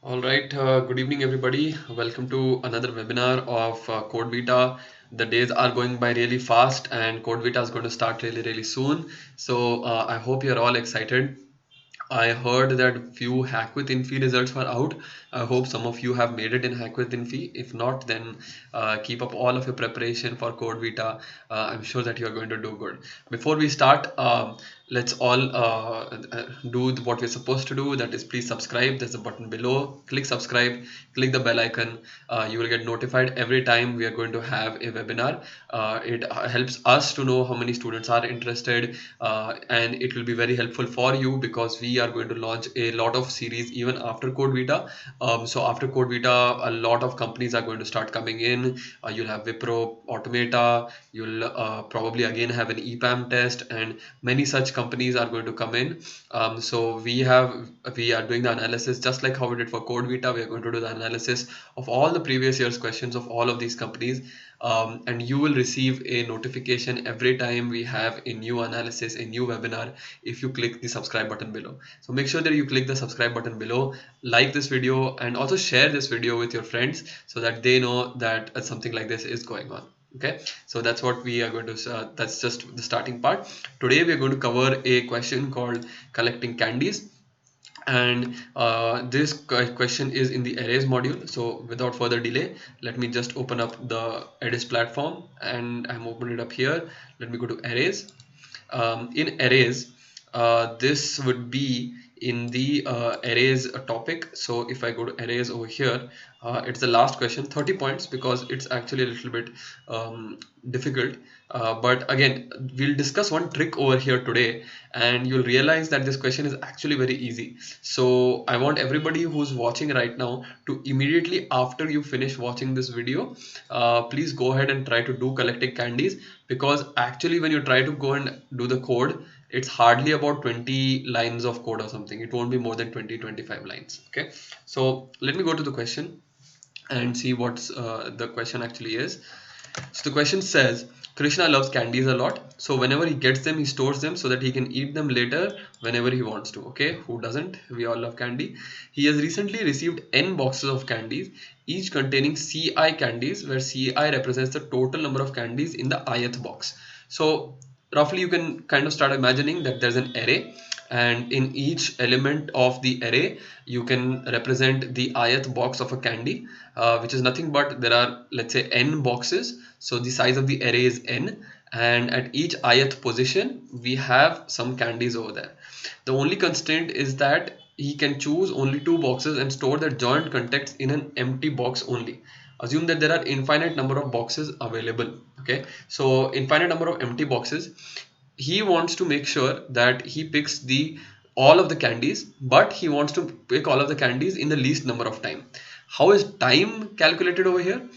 All right, good evening, everybody. Welcome to another webinar of CodeVita. The days are going by really fast, and CodeVita is going to start really soon. So I hope you're all excited. I heard that few Hack with Infi results are out. I hope some of you have made it in Hack with Infi. If not, then keep up all of your preparation for CodeVita. I'm sure that you're going to do good. Before we start, let's all do what we're supposed to do. That is, please subscribe. There's a button below. Click subscribe. Click the bell icon. You will get notified every time we are going to have a webinar. It helps us to know how many students are interested, and it will be very helpful for you because we are going to launch a lot of series even after Code Vita. So after Code Vita, a lot of companies are going to start coming in. You'll have Wipro, Automata. You'll probably again have an EPAM test, and many such companies are going to come in. So we are doing the analysis just like how we did for Code Vita. We are going to do the analysis of all the previous year's questions of all of these companies, and you will receive a notification every time we have a new analysis, a new webinar, if you click the subscribe button below. So make sure that you click the subscribe button below, like this video, and also share this video with your friends so that they know that something like this is going on. Okay, so that's what we are going to that's just the starting part. Today we are going to cover a question called collecting candies, and this question is in the arrays module. So without further delay, let me just open up the Edyst platform, and I'm opening it up here. Let me go to arrays. In arrays, this would be in the arrays topic. So if I go to arrays over here, it's the last question, 30 points, because it's actually a little bit difficult. But again, we'll discuss one trick over here today, and you'll realize that this question is actually very easy. So I want everybody who's watching right now to immediately after you finish watching this video, please go ahead and try to do collecting candies, because actually when you try to go and do the code, it's hardly about 20 lines of code or something. It won't be more than 20-25 lines. Okay, so let me go to the question and see what's the question actually is. So the question says, Krishna loves candies a lot. So whenever he gets them, he stores them so that he can eat them later whenever he wants to. Okay, who doesn't? We all love candy. He has recently received N boxes of candies, each containing CI candies, where CI represents the total number of candies in the ith box. So roughly you can kind of start imagining that there's an array, and in each element of the array you can represent the ith box of a candy, which is nothing but there are, let's say, n boxes. So the size of the array is n, and at each ith position we have some candies over there. The only constraint is that he can choose only two boxes and store the joint contents in an empty box only. Assume that there are infinite number of boxes available. Okay, so infinite number of empty boxes. He wants to make sure that he picks the all of the candies, but he wants to pick all of the candies in the least number of time. How is time calculated over here?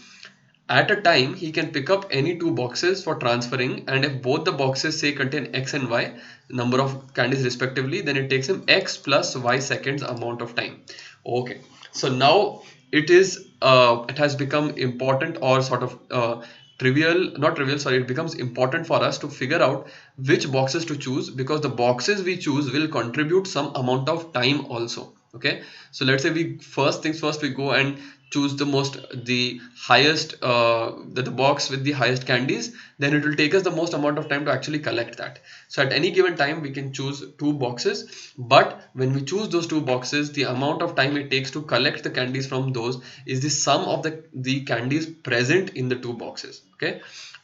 At a time, he can pick up any two boxes for transferring, and if both the boxes say contain x and y number of candies respectively, then it takes him x plus y seconds amount of time. Okay, so now it has become important, or sort of trivial, not trivial, sorry, it becomes important for us to figure out which boxes to choose, because the boxes we choose will contribute some amount of time also. Okay, so let's say we first things first, we go and choose the highest the box with the highest candies, then it will take us the most amount of time to actually collect that. So at any given time we can choose two boxes, but when we choose those two boxes, the amount of time it takes to collect the candies from those is the sum of the candies present in the two boxes. Okay,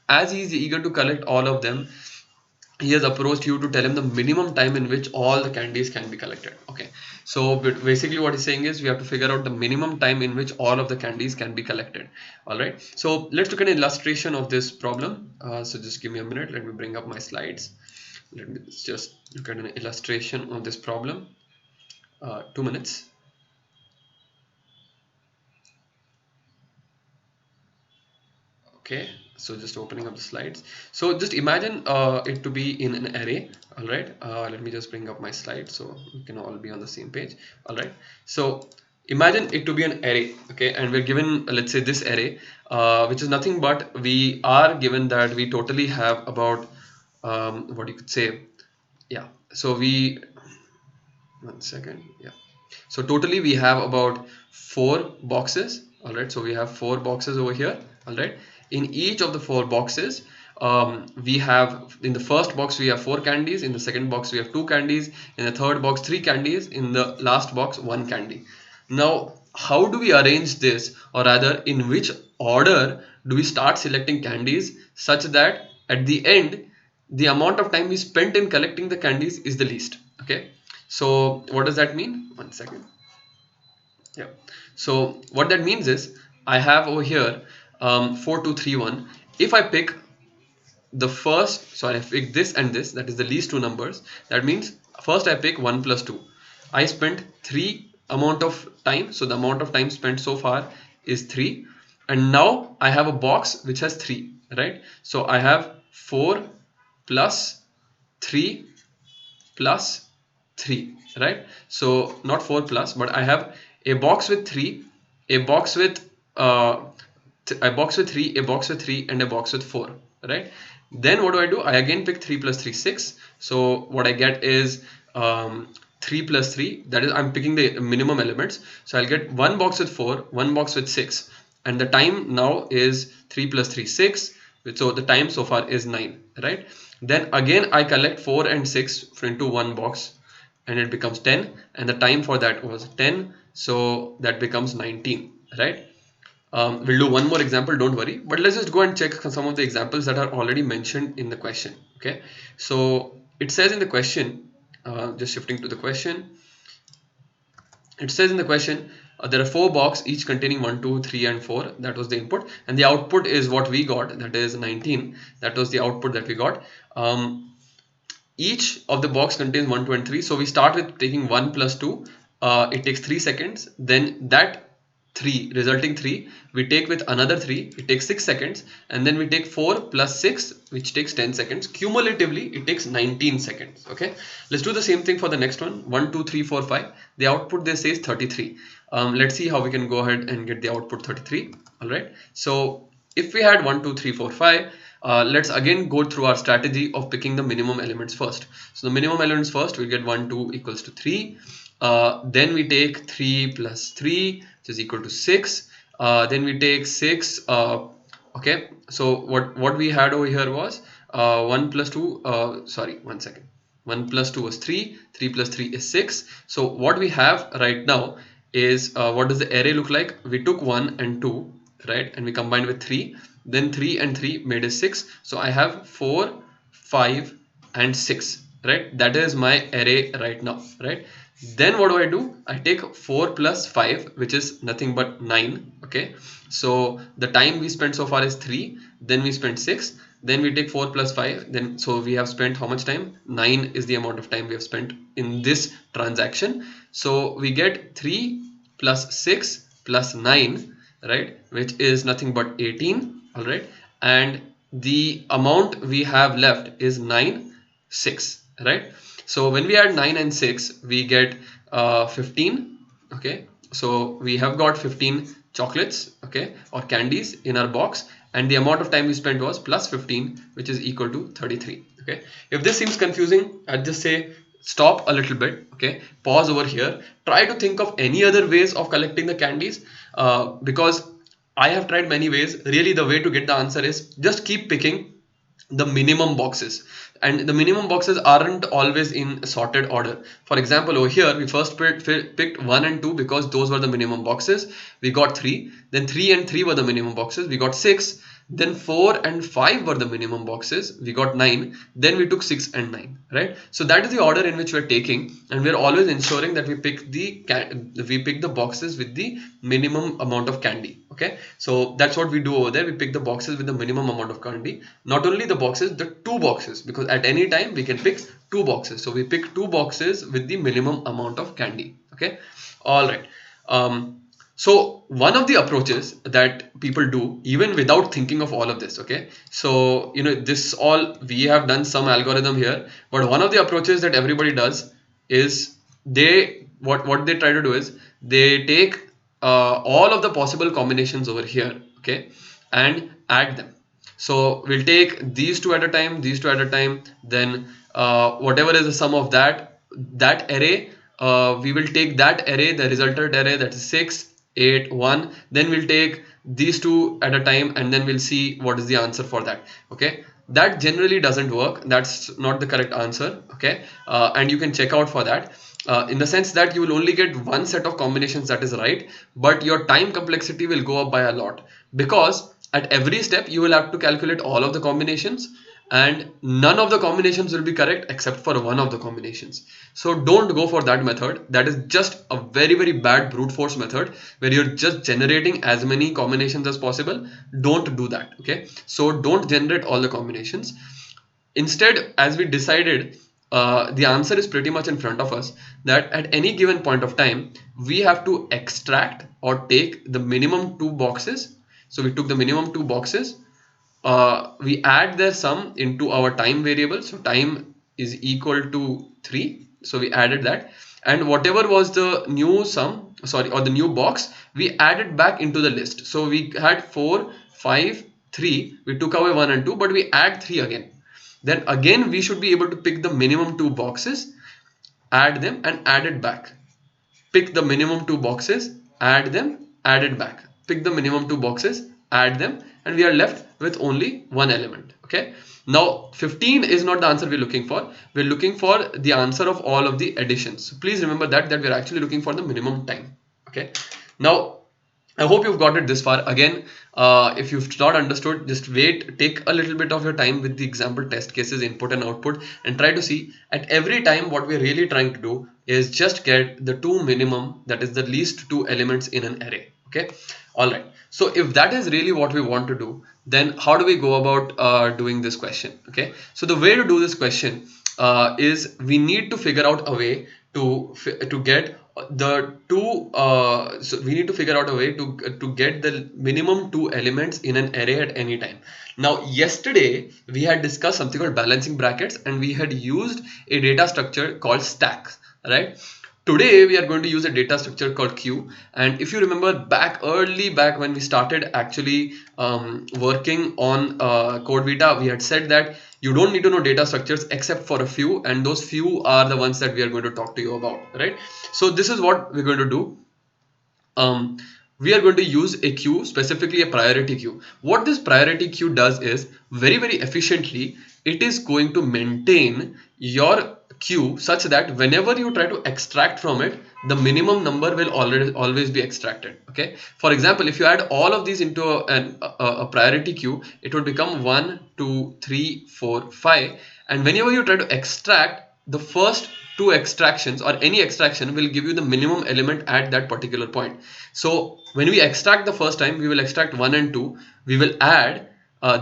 as he is eager to collect all of them, he has approached you to tell him the minimum time in which all the candies can be collected. Okay, so basically what he's saying is we have to figure out the minimum time in which all of the candies can be collected. All right, so let's look at an illustration of this problem. So just give me a minute, let me bring up my slides. Let me just look at an illustration of this problem. 2 minutes. Okay, so just opening up the slides. So just imagine it to be in an array. All right, let me just bring up my slide so we can all be on the same page. All right, so imagine it to be an array. Okay, and we're given, let's say, this array, which is nothing but we are given that we totally have about what you could say, yeah, so we, one second, yeah, so totally we have about 4 boxes. All right, so we have 4 boxes over here. All right, in each of the 4 boxes, we have, in the first box we have 4 candies, in the second box we have 2 candies, in the third box 3 candies, in the last box 1 candy. Now, how do we arrange this, or rather in which order do we start selecting candies such that at the end the amount of time we spent in collecting the candies is the least? Okay, so what does that mean? One second. Yeah, so what that means is I have over here 4 2 3 1. If I pick the first, sorry, I pick this and this, that is the least two numbers. That means first I pick 1 plus 2. I spent 3 amount of time, so the amount of time spent so far is 3, and now I have a box which has 3, right? So I have 4 plus 3 plus 3, right? So not 4 plus, but I have a box with 3, a box with a box with 3, a box with 3, and a box with 4, right? Then what do? I again pick 3 plus 3, 6. So what I get is 3 plus 3, that is, I'm picking the minimum elements. So I'll get one box with 4, one box with 6, and the time now is 3 plus 3, 6. So the time so far is 9, right? Then again I collect 4 and 6 into one box, and it becomes 10, and the time for that was 10, so that becomes 19, right? We'll do one more example, don't worry, but let's just go and check some of the examples that are already mentioned in the question. Okay, so it says in the question, just shifting to the question, it says in the question, there are 4 boxes each containing 1 2 3 and 4. That was the input, and the output is what we got, that is 19. That was the output that we got. Each of the box contains 1 2 and 3, so we start with taking 1 plus 2. It takes 3 seconds. Then that 3 resulting 3 we take with another 3, it takes 6 seconds, and then we take 4 plus 6, which takes 10 seconds. Cumulatively it takes 19 seconds. Okay, let's do the same thing for the next one. 1 2 3 4 5. The output they say is 33. Let's see how we can go ahead and get the output 33. All right, so if we had 1 2 3 4 5, let's again go through our strategy of picking the minimum elements first. So the minimum elements first, we get 1 2 equals to 3. Then we take 3 plus 3, which is equal to 6. Then we take 6. Okay, so what we had over here was 1 plus 2, sorry, 1 second. 1 plus 2 was 3, 3 plus 3 is 6. So what we have right now is, what does the array look like? We took 1 and 2, right, and we combined with 3. Then 3 and 3 made us 6. So I have 4, 5 and 6, right? That is my array right now, right? Then what do? I take 4 plus 5, which is nothing but 9. Okay, so the time we spent so far is 3. Then we spent 6. Then we take 4 plus 5. Then so we have spent how much time? 9 is the amount of time we have spent in this transaction. So we get 3 plus 6 plus 9, right, which is nothing but 18. All right, and the amount we have left is 9 6, right? So when we add 9 and 6, we get 15. Okay, so we have got 15 chocolates, okay, or candies in our box, and the amount of time we spent was plus 15, which is equal to 33. Okay, if this seems confusing, I'd just say stop a little bit. Okay, pause over here, try to think of any other ways of collecting the candies, because I have tried many ways. Really, the way to get the answer is just keep picking the minimum boxes, and the minimum boxes aren't always in sorted order. For example, over here we first picked 1 and 2 because those were the minimum boxes. We got 3. Then 3 and 3 were the minimum boxes. We got 6. Then 4 and 5 were the minimum boxes. We got 9. Then we took 6 and 9, right? So that is the order in which we're taking, and we're always ensuring that we pick the boxes with the minimum amount of candy. Okay, so that's what we do over there. We pick the boxes with the minimum amount of candy. Not only the boxes, the 2 boxes, because at any time we can pick 2 boxes. So we pick 2 boxes with the minimum amount of candy. Okay, all right. So one of the approaches that people do even without thinking of all of this, okay, so this all, we have done some algorithm here, but one of the approaches that everybody does is what they try to do is they take all of the possible combinations over here, okay, and add them. So we'll take these 2 at a time, these 2 at a time, then whatever is the sum of that array, we will take that array, the resultant array, that is 6, 8 1. Then we'll take these two at a time and then we'll see what is the answer for that. Okay, that generally doesn't work. That's not the correct answer. Okay, and you can check out for that. In the sense that you will only get one set of combinations that is right, but your time complexity will go up by a lot, because at every step you will have to calculate all of the combinations, and none of the combinations will be correct except for one of the combinations. So don't go for that method. That is just a very, very bad brute force method where you're just generating as many combinations as possible. Don't do that. Okay, so don't generate all the combinations. Instead, as we decided, the answer is pretty much in front of us, that at any given point of time we have to extract or take the minimum two boxes. So we took the minimum two boxes, we add their sum into our time variable. So time is equal to 3. So we added that, and whatever was the new sum, sorry, or the new box, we added back into the list. So we had 4 5 3, we took away 1 and 2, but we add 3 again. Then again we should be able to pick the minimum two boxes, add them and add it back. Pick the minimum two boxes, add them, add it back. Pick the minimum two boxes, add them, and we are left with only one element. Okay, now 15 is not the answer we're looking for. We're looking for the answer of all of the additions. So please remember that we're actually looking for the minimum time. Okay, now I hope you've got it this far. Again, if you've not understood, just wait, take a little bit of your time with the example test cases, input and output, and try to see at every time what we're really trying to do is just get the two minimum, that is the least two elements in an array. Okay, all right. So if that is really what we want to do, then how do we go about doing this question? Okay, so the way to do this question is we need to figure out a way to get the two so we need to figure out a way to get the minimum two elements in an array at any time. Now yesterday we had discussed something called balancing brackets, and we had used a data structure called stacks, right? Today we are going to use a data structure called queue. And if you remember back when we started actually working on CodeVita, we had said that you don't need to know data structures except for a few, and those few are the ones that we are going to talk to you about, right? So this is what we're going to do. We are going to use a queue, specifically a priority queue. What this priority queue does is very, very efficiently, it is going to maintain your queue such that whenever you try to extract from it, the minimum number will always be extracted. Okay, for example, if you add all of these into a priority queue, it would become 1 2 3 4 5, and whenever you try to extract, the first two extractions or any extraction will give you the minimum element at that particular point. So when we extract the first time, we will extract 1 and 2, we will add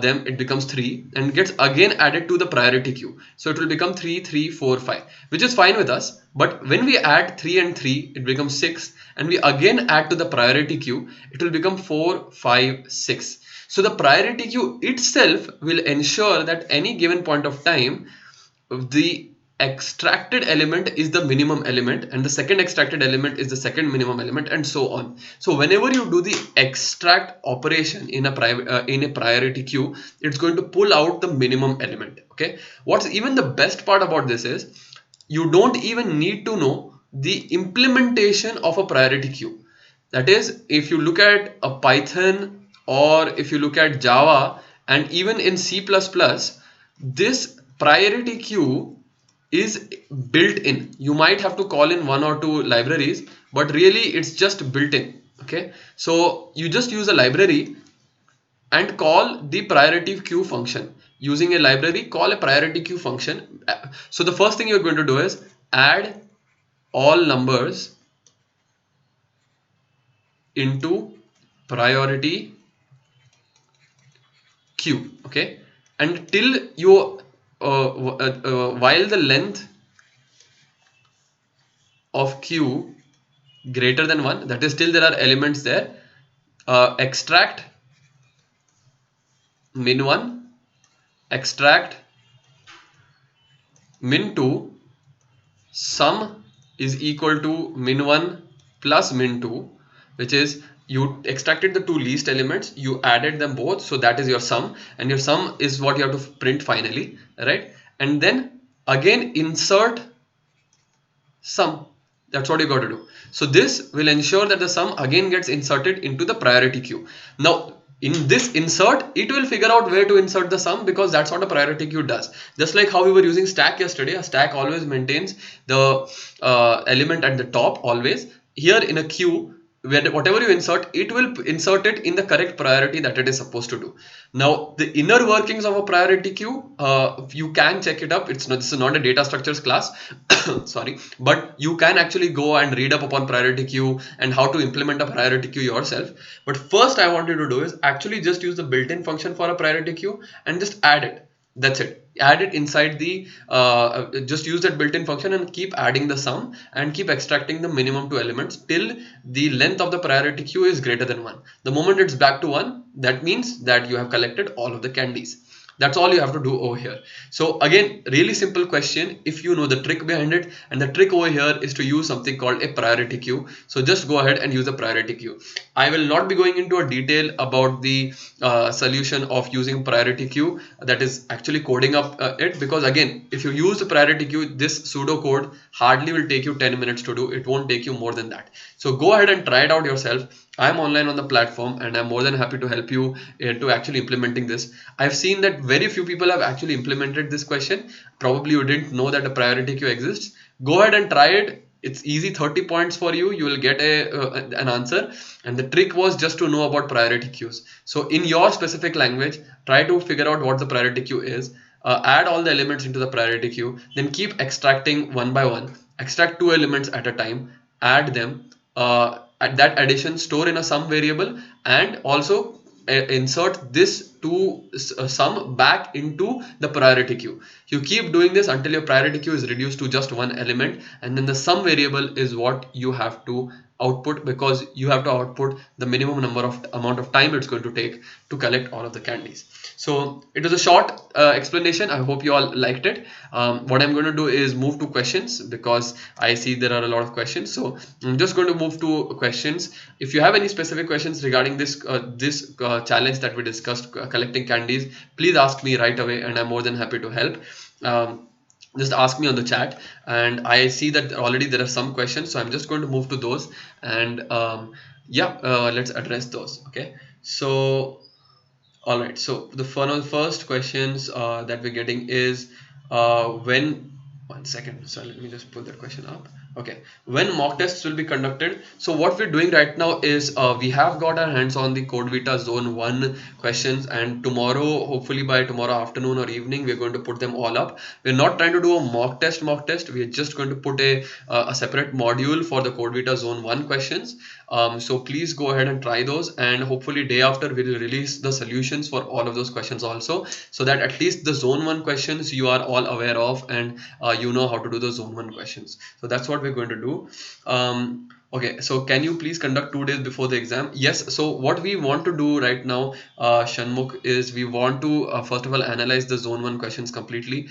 them, it becomes 3, and gets again added to the priority queue. So it will become 3 3 4 5, which is fine with us. But when we add 3 and 3, it becomes 6, and we again add to the priority queue, it will become 4 5 6. So the priority queue itself will ensure that any given point of time, the extracted element is the minimum element, and the second extracted element is the second minimum element, and so on. So whenever you do the extract operation in a priority queue, it's going to pull out the minimum element. Okay, what's even the best part about this is you don't even need to know the implementation of a priority queue. That is, if you look at a Python, or if you look at Java, and even in C++, this priority queue is built in. You might have to call in one or two libraries, but really it's just built in. Okay, so you just use a library and call the priority queue function. Using a library, call a priority queue function. So the first thing you're going to do is add all numbers into priority queue. Okay, and till you while the length of queue greater than 1, that is still there are elements there, extract min1, extract min2, sum is equal to min1 plus min2, which is you extracted the two least elements, you added them both, so that is your sum, and your sum is what you have to print finally, right? And then again insert sum. That's what you got to do. So this will ensure that the sum again gets inserted into the priority queue. Now in this insert, it will figure out where to insert the sum, because that's what a priority queue does. Just like how we were using stack yesterday, a stack always maintains the element at the top always. Here in a queue, whatever you insert, it will insert it in the correct priority that it is supposed to do. Now the inner workings of a priority queue, you can check it up. It's not, this is not a data structures class, sorry, but you can actually go and read up upon priority queue and how to implement a priority queue yourself. But first I want you to do is actually just use the built-in function for a priority queue and just add it. That's it. Add it inside the just use that built-in function and keep adding the sum and keep extracting the minimum two elements till the length of the priority queue is greater than 1. The moment it's back to 1, that means that you have collected all of the candies. That's all you have to do over here. So again, really simple question if you know the trick behind it, and the trick over here is to use something called a priority queue. So just go ahead and use a priority queue. I will not be going into a detail about the solution of using priority queue, that is actually coding up it, because again, if you use the priority queue, this pseudo code hardly will take you 10 minutes to do. It won't take you more than that. So go ahead and try it out yourself. I'm online on the platform and I'm more than happy to help you to actually implementing this. I've seen that very few people have actually implemented this question. Probably you didn't know that a priority queue exists. Go ahead and try it. It's easy, 30 points for you. You will get an answer. And the trick was just to know about priority queues. So in your specific language, try to figure out what the priority queue is. Add all the elements into the priority queue. Then keep extracting one by one. Extract two elements at a time. Add them. At that addition, store in a sum variable, and also insert this to sum back into the priority queue. You keep doing this until your priority queue is reduced to just one element, and then the sum variable is what you have to output, because you have to output the minimum number of amount of time it's going to take to collect all of the candies. So it was a short explanation. I hope you all liked it. What I'm going to do is move to questions, because I see there are a lot of questions. So I'm just going to move to questions. If you have any specific questions regarding this challenge that we discussed, collecting candies, please ask me right away, and I'm more than happy to help. Just ask me on the chat, and I see that already there are some questions, so I'm just going to move to those, and let's address those. Okay, so all right, so the first questions that we're getting is when, one second, so let me just pull that question up. Okay, when mock tests will be conducted? So what we're doing right now is we have got our hands on the CodeVita Zone 1 questions, and tomorrow, hopefully by tomorrow afternoon or evening, we're going to put them all up. We're not trying to do a mock test. We're just going to put a separate module for the CodeVita Zone 1 questions. So please go ahead and try those, and hopefully day after we'll release the solutions for all of those questions also, so that at least the Zone 1 questions you are all aware of, and you know how to do the Zone 1 questions. So that's what we're going to do. Okay, so can you please conduct 2 days before the exam? Yes. So what we want to do right now, Shanmukh, is we want to first of all analyze the Zone 1 questions completely.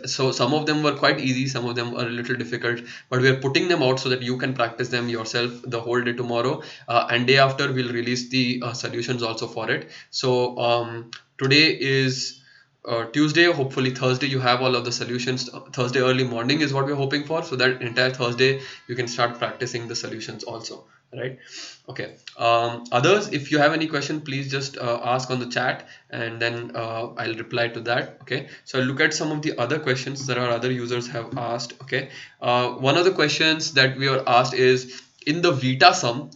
So some of them were quite easy, some of them are a little difficult, but we are putting them out so that you can practice them yourself the whole day tomorrow, and day after we'll release the solutions also for it. So today is Tuesday. Hopefully Thursday you have all of the solutions. Thursday early morning is what we're hoping for, so that entire Thursday you can start practicing the solutions also, right? Okay. Others, if you have any question, please just ask on the chat, and then I'll reply to that. Okay, so I'll look at some of the other questions that our other users have asked. Okay, one of the questions that we are asked is, in the Vita sum,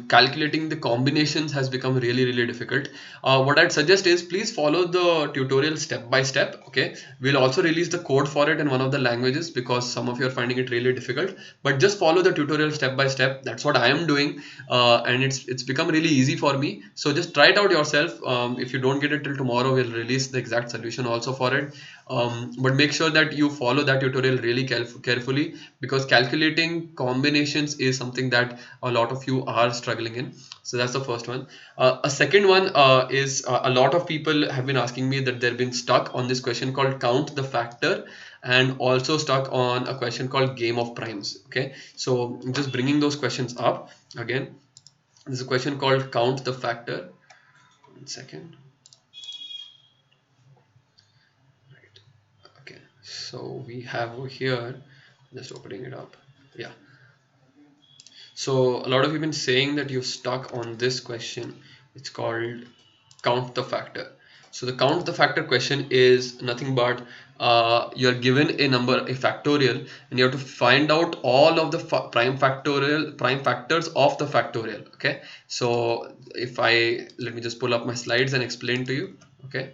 calculating the combinations has become really difficult. What I'd suggest is, please follow the tutorial step by step. Okay, we'll also release the code for it in one of the languages, because some of you are finding it really difficult, but just follow the tutorial step by step. That's what I am doing, and it's become really easy for me. So just try it out yourself. If you don't get it till tomorrow, we'll release the exact solution also for it. But make sure that you follow that tutorial really carefully, because calculating combinations is something that a lot of you are struggling in. So that's the first one. A second one is a lot of people have been asking me that they've been stuck on this question called count the factor, and also stuck on a question called game of primes. Okay, so I'm just bringing those questions up again. There's a question called count the factor. One second. Okay, so we have over here Just opening it up. Yeah. So a lot of you have been saying that you're stuck on this question. It's called count the factor. So the count the factor question is nothing but you're given a number, a factorial, and you have to find out all of the prime factors of the factorial. Okay. So if I let me just pull up my slides and explain to you. Okay.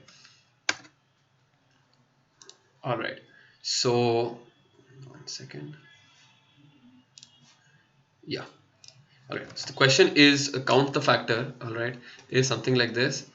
All right. So one second. Yeah. All right. So the question is count the factor. All right. Is something like this.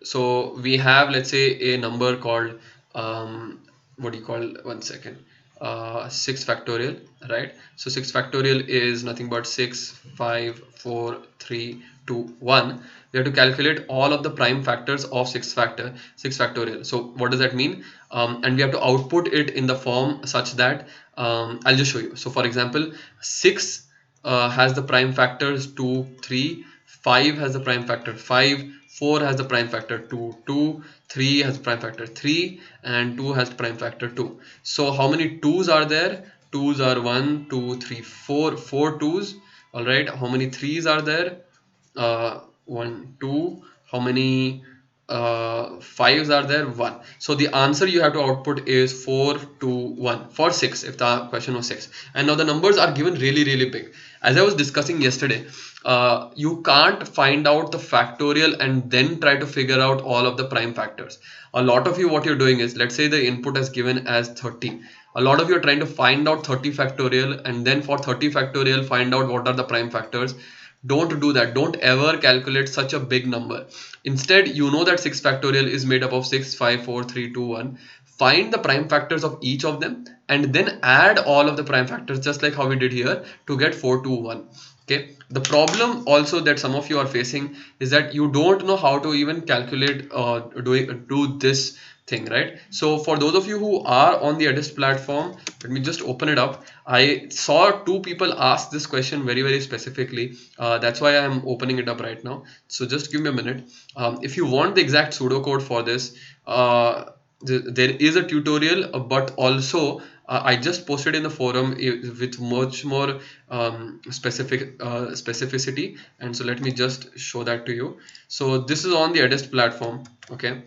So we have, let's say, a number called what do you call, one second, 6 factorial, right? So 6 factorial is nothing but 6, 5, 4, 3, 2, 1. We have to calculate all of the prime factors of 6 factorial. So what does that mean? And we have to output it in the form such that I'll just show you. So for example, 6 has the prime factors 2, 3, 5 has the prime factor 5, 4 has the prime factor 2, 2, 3 has prime factor 3, and 2 has prime factor 2. So how many 2's are there? 2's are 1, 2, 3, 4, 4 2's. All right. How many 3's are there? 1, 2. How many fives are there? 1. So the answer you have to output is 4, 2, 1 for 6 if the question was 6. And now the numbers are given really big. As I was discussing yesterday, you can't find out the factorial and then try to figure out all of the prime factors. A lot of you, what you're doing is, let's say the input is given as 30. A lot of you are trying to find out 30 factorial and then for 30 factorial find out what are the prime factors. Don't do that. Don't ever calculate such a big number. Instead, you know that 6 factorial is made up of 6, 5, 4, 3, 2, 1. Find the prime factors of each of them and then add all of the prime factors just like how we did here to get 4, 2, 1. Okay. The problem also that some of you are facing is that you don't know how to even calculate do this thing, right? So for those of you who are on the Edyst platform, let me just open it up. I saw 2 people ask this question very specifically. That's why I'm opening it up right now. So just give me a minute. If you want the exact pseudocode for this, there is a tutorial, but also I just posted in the forum with much more specificity, and so let me just show that to you. So this is on the Edyst platform. Okay,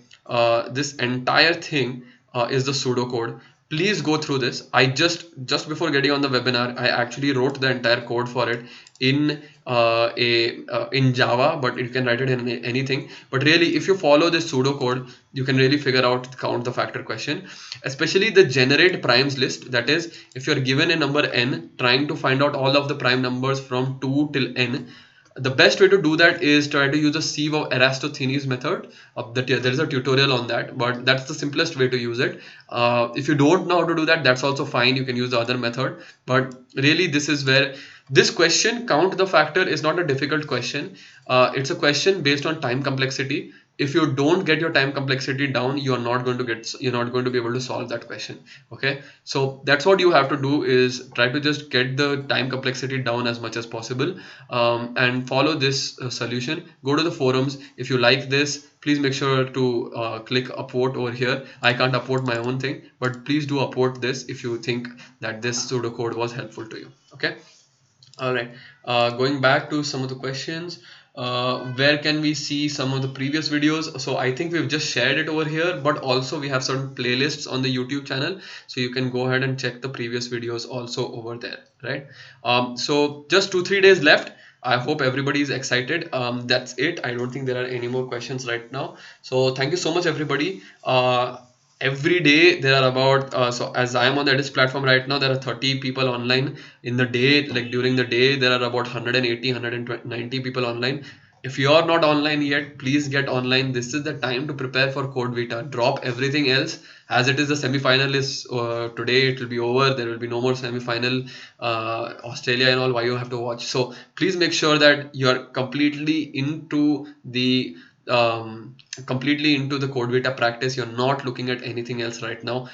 this entire thing is the pseudocode. Please go through this. I just before getting on the webinar, I actually wrote the entire code for it in in Java, but you can write it in anything. But really, if you follow this pseudocode, you can really figure out count the factor question, especially the generate primes list. That is, if you're given a number n, trying to find out all of the prime numbers from 2 till n. The best way to do that is try to use the sieve of Eratosthenes method. There is a tutorial on that, but that's the simplest way to use it. If you don't know how to do that, that's also fine. You can use the other method. But really, this is where this question, count the factor, is not a difficult question. It's a question based on time complexity. If you don't get your time complexity down, you're not going to be able to solve that question. Okay, so that's what you have to do, is try to just get the time complexity down as much as possible, and follow this solution. Go to the forums. If you like this, please make sure to click upvote over here. I can't upvote my own thing, but please do upvote this if you think that this pseudocode was helpful to you. Okay. All right, going back to some of the questions, where can we see some of the previous videos? So I think we've just shared it over here, but also we have certain playlists on the YouTube channel, so you can go ahead and check the previous videos also over there, right? So just 2-3 days left. I hope everybody is excited. That's it. I don't think there are any more questions right now. So thank you so much, everybody. Every day there are about so as I am on the Edyst platform right now, there are 30 people online in the day. Like during the day there are about 180 190 people online. If you are not online yet, please get online. This is the time to prepare for CodeVita. Drop everything else, as it is the semi-final is today. It will be over. There will be no more semi-final. Australia and all, why you have to watch. So please make sure that you are completely into completely into the CodeVita practice, you're not looking at anything else right now.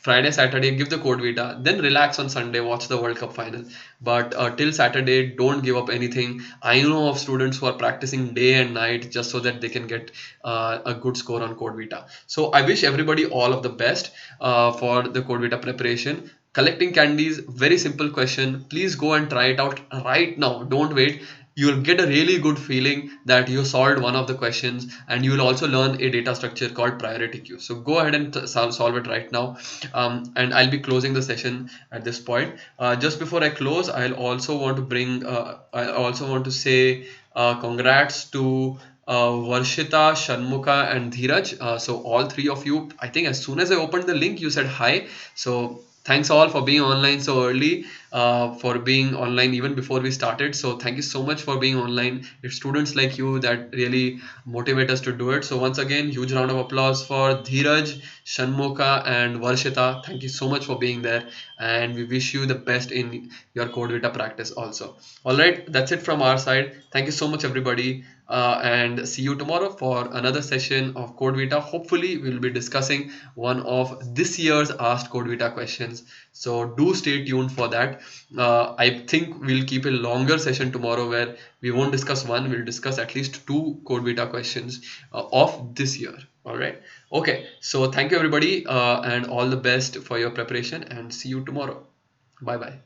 Friday, Saturday, give the CodeVita, then relax on Sunday, watch the World Cup final. But till Saturday, don't give up anything. I know of students who are practicing day and night just so that they can get a good score on CodeVita. So I wish everybody all of the best for the CodeVita preparation. Collecting candies, very simple question. Please go and try it out right now. Don't wait. You'll get a really good feeling that you solved one of the questions, and you will also learn a data structure called priority queue. So go ahead and solve it right now. And I'll be closing the session at this point. Just before I close, I also want to say congrats to Varshita, Shanmuka, and Dheeraj. So all three of you, I think as soon as I opened the link, you said hi. So thanks all for being online so early, for being online even before we started. So thank you so much for being online. It's students like you that really motivate us to do it. So once again, huge round of applause for Dheeraj, Shanmuka, and Varshita. Thank you so much for being there, and we wish you the best in your CodeVita practice also. All right, that's it from our side. Thank you so much, everybody, and see you tomorrow for another session of CodeVita. Hopefully, we'll be discussing one of this year's asked CodeVita questions. So do stay tuned for that. I think we'll keep a longer session tomorrow where we won't discuss one, we'll discuss at least two CodeVita questions of this year. All right. Okay. So thank you, everybody, and all the best for your preparation, and see you tomorrow. Bye bye.